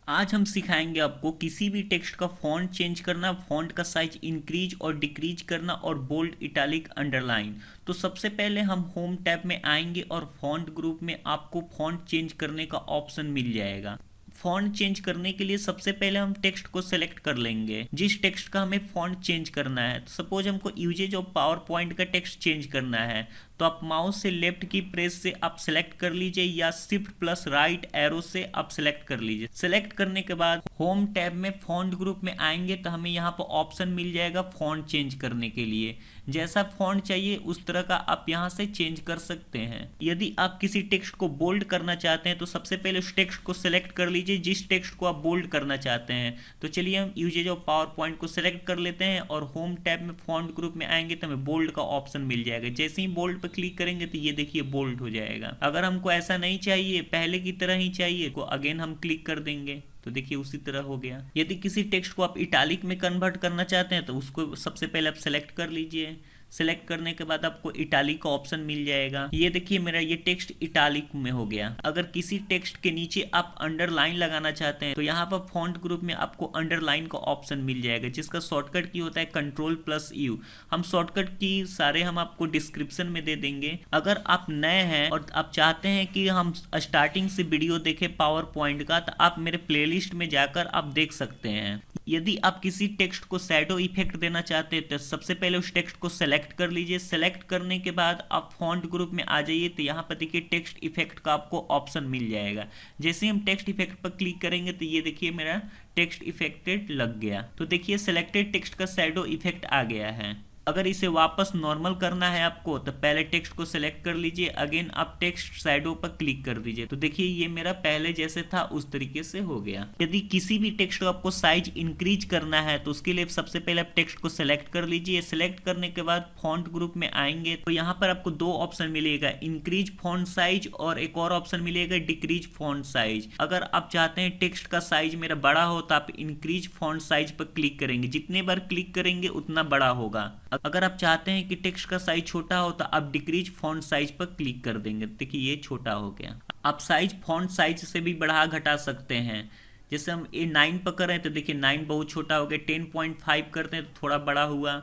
आज हम सिखाएंगे आपको किसी भी टेक्स्ट का फॉन्ट चेंज करना, फॉन्ट का साइज इंक्रीज और डिक्रीज करना और बोल्ड, इटैलिक, अंडरलाइन। तो सबसे पहले हम होम टैब में आएंगे और फॉन्ट ग्रुप में आपको फॉन्ट चेंज करने का ऑप्शन मिल जाएगा। फॉन्ट चेंज करने के लिए सबसे पहले हम टेक्स्ट को सेलेक्ट कर लेंगे, जिस टेक्स्ट का हमें फॉन्ट चेंज करना है। तो सपोज हमको यूजेज ऑफ पावर पॉइंट का टेक्स्ट चेंज करना है, तो आप माउस से लेफ्ट की प्रेस से आप सेलेक्ट कर लीजिए या शिफ्ट प्लस राइट एरो से आप सेलेक्ट कर लीजिए। सेलेक्ट करने के बाद होम टैब में फॉन्ट ग्रुप में आएंगे तो हमें यहाँ पर ऑप्शन मिल जाएगा फॉन्ट चेंज करने के लिए। जैसा फॉन्ट चाहिए उस तरह का आप यहाँ से चेंज कर सकते हैं। यदि आप किसी टेक्स्ट को बोल्ड करना चाहते हैं तो सबसे पहले उस टेक्स्ट को सेलेक्ट कर लीजिए जिस टेक्स्ट को आप बोल्ड करना चाहते हैं। तो चलिए हम यूजेज ऑफ पावर पॉइंट को सेलेक्ट कर लेते हैं और होम टैब में फॉन्ट ग्रुप में आएंगे तो हमें बोल्ड का ऑप्शन मिल जाएगा। जैसे ही बोल्ड पर क्लिक करेंगे तो ये देखिए बोल्ड हो जाएगा। अगर हमको ऐसा नहीं चाहिए, पहले की तरह ही चाहिए, तो अगेन हम क्लिक कर देंगे तो देखिए उसी तरह हो गया। यदि किसी टेक्स्ट को आप इटैलिक में कन्वर्ट करना चाहते हैं तो उसको सबसे पहले आप सेलेक्ट कर लीजिए। सेलेक्ट करने के बाद आपको इटैलिक का ऑप्शन मिल जाएगा। ये देखिए मेरा ये टेक्स्ट इटैलिक में हो गया। अगर किसी टेक्स्ट के नीचे आप अंडरलाइन लगाना चाहते हैं तो यहाँ पर फॉन्ट ग्रुप में आपको अंडरलाइन का ऑप्शन मिल जाएगा, जिसका शॉर्टकट की होता है Ctrl+U। हम शॉर्टकट की सारे हम आपको डिस्क्रिप्शन में दे देंगे। अगर आप नए हैं और आप चाहते हैं कि हम स्टार्टिंग से वीडियो देखें पावर पॉइंट का, तो आप मेरे प्लेलिस्ट में जाकर आप देख सकते हैं। यदि आप किसी टेक्स्ट को शैडो इफेक्ट देना चाहते हैं तो सबसे पहले उस टेक्स्ट को सेलेक्ट कर लीजिए। सेलेक्ट करने के बाद आप फॉन्ट ग्रुप में आ जाइए तो यहाँ पर देखिए टेक्स्ट इफेक्ट का आपको ऑप्शन मिल जाएगा। जैसे हम टेक्स्ट इफेक्ट पर क्लिक करेंगे तो ये देखिए मेरा टेक्स्ट इफेक्टेड लग गया। तो देखिए सेलेक्टेड टेक्स्ट का शैडो इफेक्ट आ गया है। अगर इसे वापस नॉर्मल करना है आपको तो पहले टेक्स्ट को सेलेक्ट कर लीजिए, अगेन आप टेक्स्ट शैडो पर क्लिक कर दीजिए। तो देखिए ये मेरा पहले जैसे था उस तरीके से हो गया। यदि किसी भी टेक्स्ट को आपको साइज इंक्रीज करना है तो उसके लिए सबसे पहले आप टेक्स्ट को सेलेक्ट कर लीजिए। सेलेक्ट करने के बाद फॉन्ट ग्रुप में आएंगे तो यहाँ पर आपको दो ऑप्शन मिलेगा, इंक्रीज फॉन्ट साइज और एक और ऑप्शन मिलेगा डिक्रीज फॉन्ट साइज। अगर आप चाहते हैं टेक्स्ट का साइज मेरा बड़ा हो तो आप इंक्रीज फॉन्ट साइज पर क्लिक करेंगे, जितने बार क्लिक करेंगे उतना बड़ा होगा। अगर आप चाहते हैं कि टेक्स्ट का साइज छोटा हो तो आप डिक्रीज फॉन्ट साइज पर क्लिक कर देंगे। देखिए ये छोटा हो गया। आप साइज फॉन्ट साइज से भी बढ़ा घटा सकते हैं। जैसे हम ये 9 पर करें तो देखिए 9 बहुत छोटा हो गया। 10.5 करते हैं तो थोड़ा बड़ा हुआ।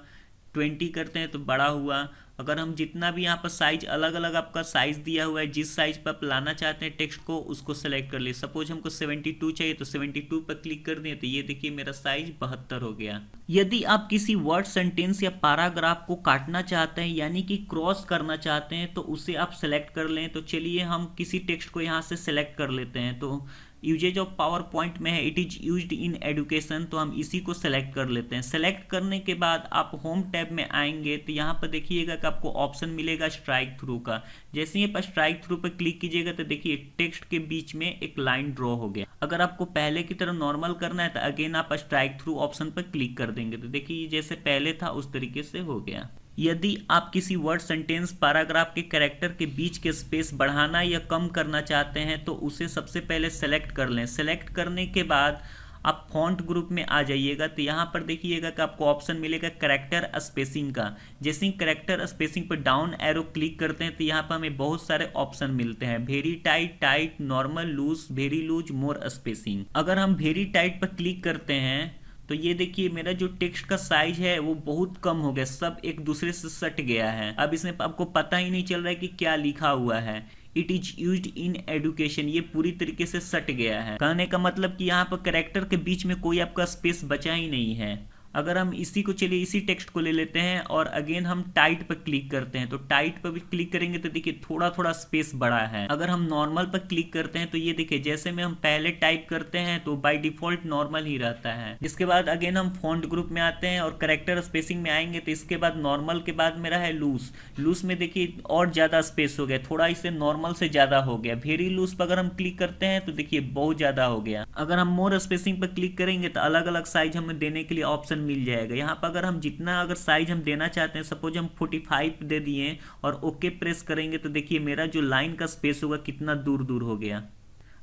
20 करते हैं तो बड़ा हुआ। अगर हम जितना भी यहाँ पर साइज अलग अलग आपका साइज दिया हुआ है, जिस साइज पर आप लाना चाहते हैं टेक्स्ट को उसको सेलेक्ट कर लिए। सपोज हमको 72 चाहिए तो 72 पर क्लिक कर दिए तो ये देखिए मेरा साइज 72 हो गया। यदि आप किसी वर्ड, सेंटेंस या पैराग्राफ को काटना चाहते हैं यानी कि क्रॉस करना चाहते हैं तो उसे आप सेलेक्ट कर लें। तो चलिए हम किसी टेक्स्ट को यहाँ से सेलेक्ट कर लेते हैं। तो यूजेज ऑफ पावर पॉइंट में है it is used in education, तो हम इसी को सेलेक्ट कर लेते हैं। सेलेक्ट करने के बाद आप होम टैब में आएंगे तो यहाँ पर देखिएगा कि आपको ऑप्शन मिलेगा स्ट्राइक थ्रू का। जैसे ही आप स्ट्राइक थ्रू पर क्लिक कीजिएगा तो देखिए टेक्स्ट के बीच में एक लाइन ड्रॉ हो गया। अगर आपको पहले की तरह नॉर्मल करना है तो अगेन आप स्ट्राइक थ्रू ऑप्शन पर क्लिक कर देंगे तो देखिए जैसे पहले था उस तरीके से हो गया। यदि आप किसी वर्ड, सेंटेंस, पैराग्राफ के कैरेक्टर के बीच के स्पेस बढ़ाना या कम करना चाहते हैं तो उसे सबसे पहले सेलेक्ट कर लें। सेलेक्ट करने के बाद आप फॉन्ट ग्रुप में आ जाइएगा तो यहाँ पर देखिएगा कि आपको ऑप्शन मिलेगा कैरेक्टर स्पेसिंग का। जैसे ही कैरेक्टर स्पेसिंग पर डाउन एरो क्लिक करते हैं तो यहाँ पर हमें बहुत सारे ऑप्शन मिलते हैं, very tight, tight, normal, loose, very loose, more spacing. अगर हम वेरी टाइट पर क्लिक करते हैं तो ये देखिए मेरा जो टेक्स्ट का साइज है वो बहुत कम हो गया, सब एक दूसरे से सट गया है। अब इसमें आपको पता ही नहीं चल रहा है कि क्या लिखा हुआ है। It is used in education, ये पूरी तरीके से सट गया है। कहने का मतलब कि यहाँ पर कैरेक्टर के बीच में कोई आपका स्पेस बचा ही नहीं है। अगर हम इसी को चलिए इसी टेक्स्ट को ले लेते हैं और अगेन हम टाइट पर क्लिक करते हैं तो टाइट पर भी क्लिक करेंगे तो देखिए थोड़ा थोड़ा स्पेस बड़ा है। अगर हम नॉर्मल पर क्लिक करते हैं तो ये देखिए जैसे में हम पहले टाइप करते हैं तो बाय डिफॉल्ट नॉर्मल ही रहता है। इसके बाद अगेन हम फॉन्ट ग्रुप में आते हैं और कैरेक्टर स्पेसिंग में आएंगे तो इसके बाद नॉर्मल के बाद मेरा है लूज। लूज में देखिए और ज्यादा स्पेस हो गया, थोड़ा इसे नॉर्मल से ज्यादा हो गया। वेरी लूज पर अगर हम क्लिक करते हैं तो देखिए बहुत ज्यादा हो गया। अगर हम मोर स्पेसिंग पर क्लिक करेंगे तो अलग अलग साइज हमें देने के लिए ऑप्शन मिल जाएगा। यहाँ पर अगर हम जितना अगर साइज हम देना चाहते हैं, सपोज हम 45 दे दिए और ओके प्रेस करेंगे तो देखिए मेरा जो लाइन का स्पेस होगा कितना दूर दूर हो गया।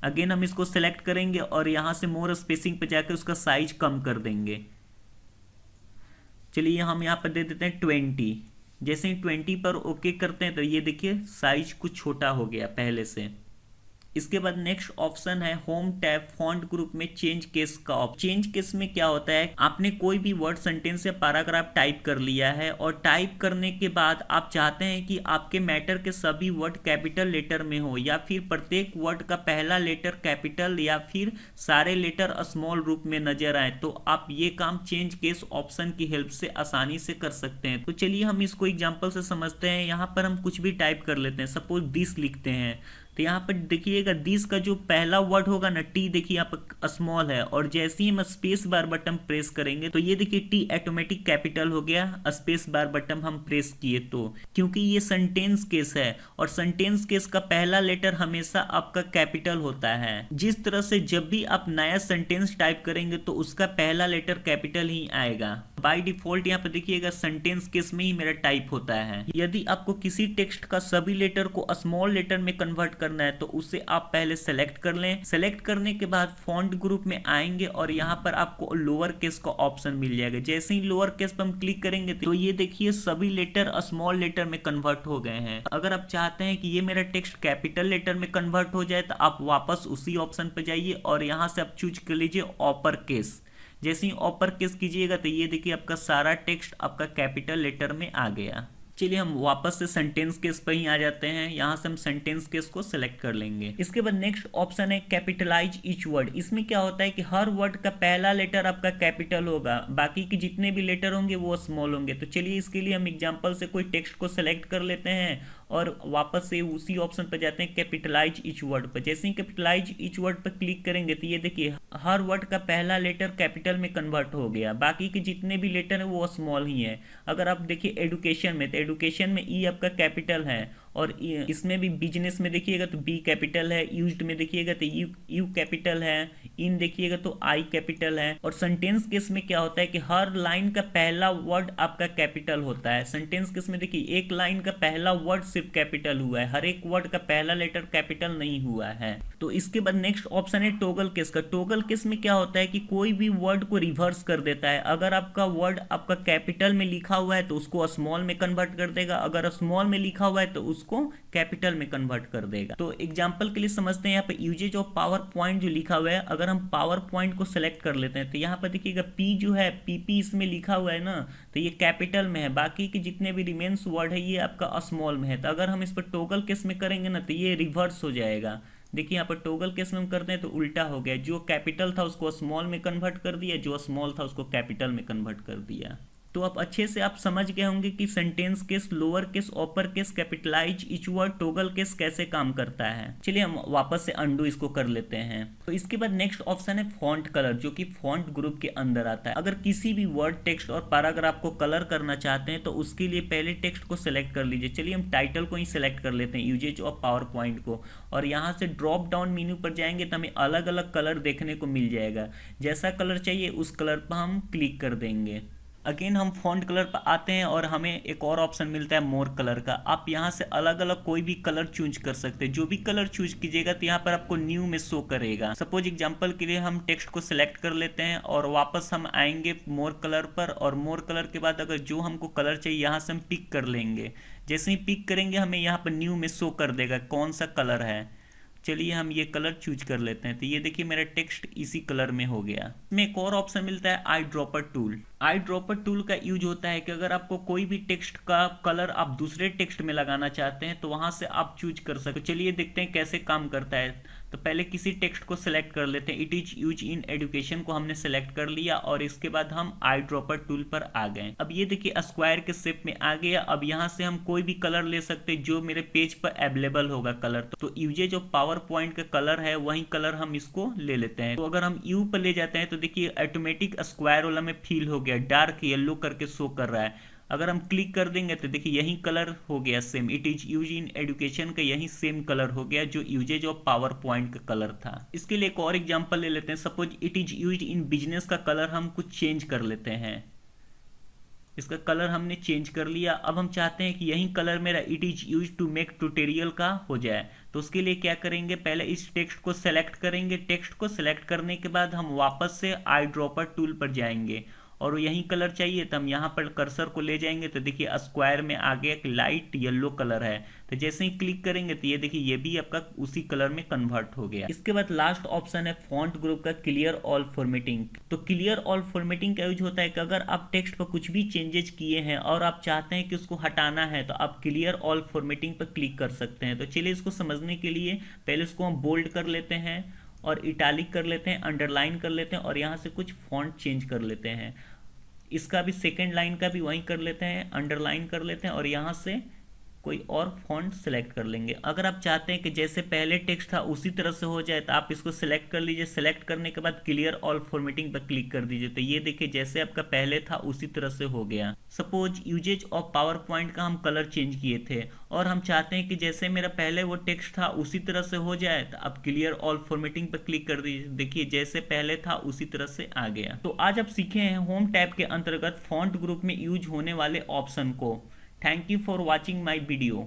अगेन हम इसको सेलेक्ट करेंगे और यहाँ से मोर स्पेसिंग पे जाकर उसका साइज कम कर देंगे। चलिए हम यहाँ पर दे देते हैं 20। जैसे ही 20 पर ओके करते हैं तो ये देखिए साइज कुछ छोटा हो गया पहले से। इसके बाद नेक्स्ट ऑप्शन है होम टैब फॉन्ट ग्रुप में चेंज केस का ऑप्शन। चेंज केस में क्या होता है, आपने कोई भी वर्ड, सेंटेंस या पैराग्राफ टाइप कर लिया है और टाइप करने के बाद आप चाहते हैं कि आपके मैटर के सभी वर्ड कैपिटल लेटर में हो या फिर प्रत्येक वर्ड का पहला लेटर कैपिटल या फिर सारे लेटर स्मॉल रूप में नजर आए, तो आप ये काम चेंज केस ऑप्शन की हेल्प से आसानी से कर सकते हैं। तो चलिए हम इसको एग्जांपल से समझते हैं। यहाँ पर हम कुछ भी टाइप कर लेते हैं, सपोज दिस लिखते हैं, तो यहाँ पर देखिएगा दिस का जो पहला वर्ड होगा ना टी, देखिए यहाँ पर स्मॉल है और जैसे ही हम स्पेस बार बटन प्रेस करेंगे तो ये देखिए टी ऑटोमेटिक कैपिटल हो गया, स्पेस बार बटन हम प्रेस किए तो, क्योंकि ये सेंटेंस केस है और सेंटेंस केस का पहला लेटर हमेशा आपका कैपिटल होता है। जिस तरह से जब भी आप नया सेंटेंस टाइप करेंगे तो उसका पहला लेटर कैपिटल ही आएगा। बाय डिफॉल्ट यहाँ पर देखिएगा सेंटेंस केस में ही मेरा टाइप होता है। यदि आपको किसी टेक्स्ट का सभी लेटर को स्मॉल लेटर में कन्वर्ट करना है तो उसे आप पहले सेलेक्ट कर लें। सेलेक्ट करने के बाद फॉन्ट ग्रुप में आएंगे और यहाँ पर आपको लोअर केस का ऑप्शन मिल जाएगा। जैसे ही लोअर केस पर हम क्लिक करेंगे तो ये देखिए सभी लेटर स्मॉल लेटर में कन्वर्ट हो गए हैं। अगर आप चाहते हैं कि ये मेरा टेक्स्ट कैपिटल लेटर में कन्वर्ट हो जाए तो आप वापस उसी ऑप्शन पर जाइए और यहाँ से आप चूज कर लीजिए अपर केस। जैसे ही अपर केस कीजिएगा तो ये देखिए आपका सारा टेक्स्ट आपका कैपिटल लेटर में आ गया। चलिए हम वापस से सेंटेंस केस पर ही आ जाते हैं। यहाँ से हम सेंटेंस केस को सिलेक्ट कर लेंगे। इसके बाद नेक्स्ट ऑप्शन है कैपिटलाइज ईच वर्ड। इसमें क्या होता है कि हर वर्ड का पहला लेटर आपका कैपिटल होगा, बाकी के जितने भी लेटर होंगे वो स्मॉल होंगे। तो चलिए इसके लिए हम एग्जांपल से कोई टेक्स्ट को सिलेक्ट कर लेते हैं और वापस से उसी ऑप्शन पर जाते हैं कैपिटलाइज ईच वर्ड पर। जैसे ही कैपिटलाइज ईच वर्ड पर क्लिक करेंगे तो ये देखिए हर वर्ड का पहला लेटर कैपिटल में कन्वर्ट हो गया, बाकी के जितने भी लेटर है वो स्मॉल ही है। अगर आप देखिए एडुकेशन में, तो एडुकेशन में ई आपका कैपिटल है और इसमें भी बिजनेस में देखिएगा तो बी कैपिटल है, यूज्ड में देखिएगा तो यू कैपिटल है, इन देखिएगा तो आई कैपिटल है। और सेंटेंस केस में क्या होता है कि हर लाइन का पहला वर्ड आपका कैपिटल होता है। सेंटेंस केस में देखिए एक लाइन का पहला वर्ड सिर्फ कैपिटल हुआ है, हर एक वर्ड का पहला लेटर कैपिटल नहीं हुआ है। तो इसके बाद नेक्स्ट ऑप्शन है टॉगल केस का। टॉगल केस में क्या होता है कि कोई भी वर्ड को रिवर्स कर देता है। अगर आपका वर्ड आपका कैपिटल में लिखा हुआ है तो उसको स्मॉल में कन्वर्ट कर देगा, अगर स्मॉल में लिखा हुआ है तो उसको कैपिटल में कन्वर्ट कर देगा। तो एग्जांपल के लिए समझते हैं। यहाँ पे यूजेज ऑफ पावर पॉइंट जो लिखा हुआ है, अगर हम पावर पॉइंट को सिलेक्ट कर लेते हैं तो यहाँ पर देखिएगा पी जो है पीपी इसमें लिखा हुआ है ना, तो ये कैपिटल में है, बाकी के जितने भी रिमेन्स वर्ड है ये आपका स्मॉल में है। तो अगर हम इस पर टॉगल केस में करेंगे ना तो ये रिवर्स हो जाएगा। देखिए यहाँ पर टॉगल केस में हम करते हैं तो उल्टा हो गया, जो कैपिटल था उसको स्मॉल में कन्वर्ट कर दिया, जो स्मॉल था उसको कैपिटल में कन्वर्ट कर दिया। तो अब अच्छे से आप समझ गए होंगे कि sentence case, lower case, upper case, capitalize each word, toggle case कैसे काम करता है। चलिए हम वापस से अंडू इसको कर लेते हैं। तो इसके बाद नेक्स्ट ऑप्शन है फॉन्ट कलर, जो कि फॉन्ट ग्रुप के अंदर आता है। अगर किसी भी वर्ड, टेक्स्ट और पैराग्राफ को कलर करना चाहते हैं तो उसके लिए पहले टेक्स्ट को सिलेक्ट कर लीजिए। चलिए हम टाइटल को ही सिलेक्ट कर लेते हैं, यूजेज ऑफ पावर पॉइंट को, और यहाँ से ड्रॉप डाउन मेन्यू पर जाएंगे तो हमें अलग अलग कलर देखने को मिल जाएगा। जैसा कलर चाहिए उस कलर पर हम क्लिक कर देंगे। अगेन हम फॉन्ट कलर पर आते हैं और हमें एक और ऑप्शन मिलता है मोर कलर का। आप यहाँ से अलग अलग कोई भी कलर चूज कर सकते हैं। जो भी कलर चूज कीजिएगा तो यहाँ पर आपको न्यू में शो करेगा। सपोज एग्जांपल के लिए हम टेक्स्ट को सिलेक्ट कर लेते हैं और वापस हम आएंगे मोर कलर पर, और मोर कलर के बाद अगर जो हमको कलर चाहिए यहाँ से हम पिक कर लेंगे। जैसे ही पिक करेंगे हमें यहाँ पर न्यू में शो कर देगा कौन सा कलर है। चलिए हम ये कलर चूज कर लेते हैं। तो ये देखिए मेरा टेक्स्ट इसी कलर में हो गया। इसमें एक और ऑप्शन मिलता है eye dropper tool. Eye dropper tool का यूज होता है कि अगर आपको कोई भी टेक्स्ट का कलर आप दूसरे टेक्स्ट में लगाना चाहते हैं तो वहां से आप चूज कर सकते हो। चलिए देखते हैं कैसे काम करता है। तो पहले किसी टेक्स्ट को सिलेक्ट कर लेते हैं। It is use in education को हमने सिलेक्ट कर लिया और इसके बाद हम आई ड्रॉपर टूल पर आ गए। अब ये देखिए स्क्वायर के शेप में आ गया। अब यहाँ से हम कोई भी कलर ले सकते हैं जो मेरे पेज पर अवेलेबल होगा कलर। तो यूजेज ऑफ पावर पॉइंट का कलर है वही कलर हम इसको ले लेते हैं। तो अगर हम यू पर ले जाते हैं तो देखिए ऑटोमेटिक स्क्वायर वाला में फील हो गया, डार्क येलो करके शो कर रहा है। अगर हम क्लिक कर देंगे तो देखिए यही कलर हो गया same. It is use in education का यही सेम कलर हो गया जो यूजेज ऑफ पावर पॉइंट का कलर था। इसके लिए एक और एग्जांपल ले लेते हैं। Suppose it is use in business का कलर हम कुछ चेंज कर लेते हैं। इसका कलर हमने चेंज कर लिया। अब हम चाहते हैं कि यही कलर मेरा it is use to make tutorial का हो जाए। तो उसके लिए क्या करेंगे, पहले इस टेक्स्ट को सेलेक्ट करेंगे। टेक्स्ट को सेलेक्ट करने के बाद हम वापस से आई ड्रॉपर टूल पर जाएंगे और यही कलर चाहिए तो हम यहाँ पर कर्सर को ले जाएंगे तो देखिए स्क्वायर में आगे एक लाइट येलो कलर है, तो जैसे ही क्लिक करेंगे तो ये देखिए ये भी आपका उसी कलर में कन्वर्ट हो गया। इसके बाद लास्ट ऑप्शन है फॉन्ट ग्रुप का क्लियर ऑल फॉर्मेटिंग। तो क्लियर ऑल फॉर्मेटिंग का यूज होता है कि अगर आप टेक्स्ट पर कुछ भी चेंजेस किए हैं और आप चाहते हैं कि उसको हटाना है तो आप क्लियर ऑल फॉर्मेटिंग पर क्लिक कर सकते हैं। तो चलिए इसको समझने के लिए पहले इसको हम बोल्ड कर लेते हैं और इटालिक कर लेते हैं, अंडरलाइन कर लेते हैं और यहाँ से कुछ फॉन्ट चेंज कर लेते हैं। इसका भी सेकेंड लाइन का भी वही कर लेते हैं, अंडरलाइन कर लेते हैं और यहाँ से कोई और फॉन्ट सेलेक्ट कर लेंगे। अगर आप चाहते हैं कि जैसे पहले टेक्स्ट था उसी तरह से हो जाए तो आप इसको सिलेक्ट कर लीजिए। सेलेक्ट करने के बाद क्लियर ऑल फॉर्मेटिंग पर क्लिक कर दीजिए, तो ये देखिए जैसे आपका पहले था उसी तरह से हो गया। Suppose usages of PowerPoint का हम कलर चेंज किए थे और हम चाहते हैं कि जैसे मेरा पहले वो टेक्स्ट था उसी तरह से हो जाए, तो आप क्लियर ऑल फॉर्मेटिंग पर क्लिक कर दीजिए। देखिए जैसे पहले था उसी तरह से आ गया। तो आज आप सीखे हैं होम टैब के अंतर्गत फॉन्ट ग्रुप में यूज होने वाले ऑप्शन को। Thank you for watching my video.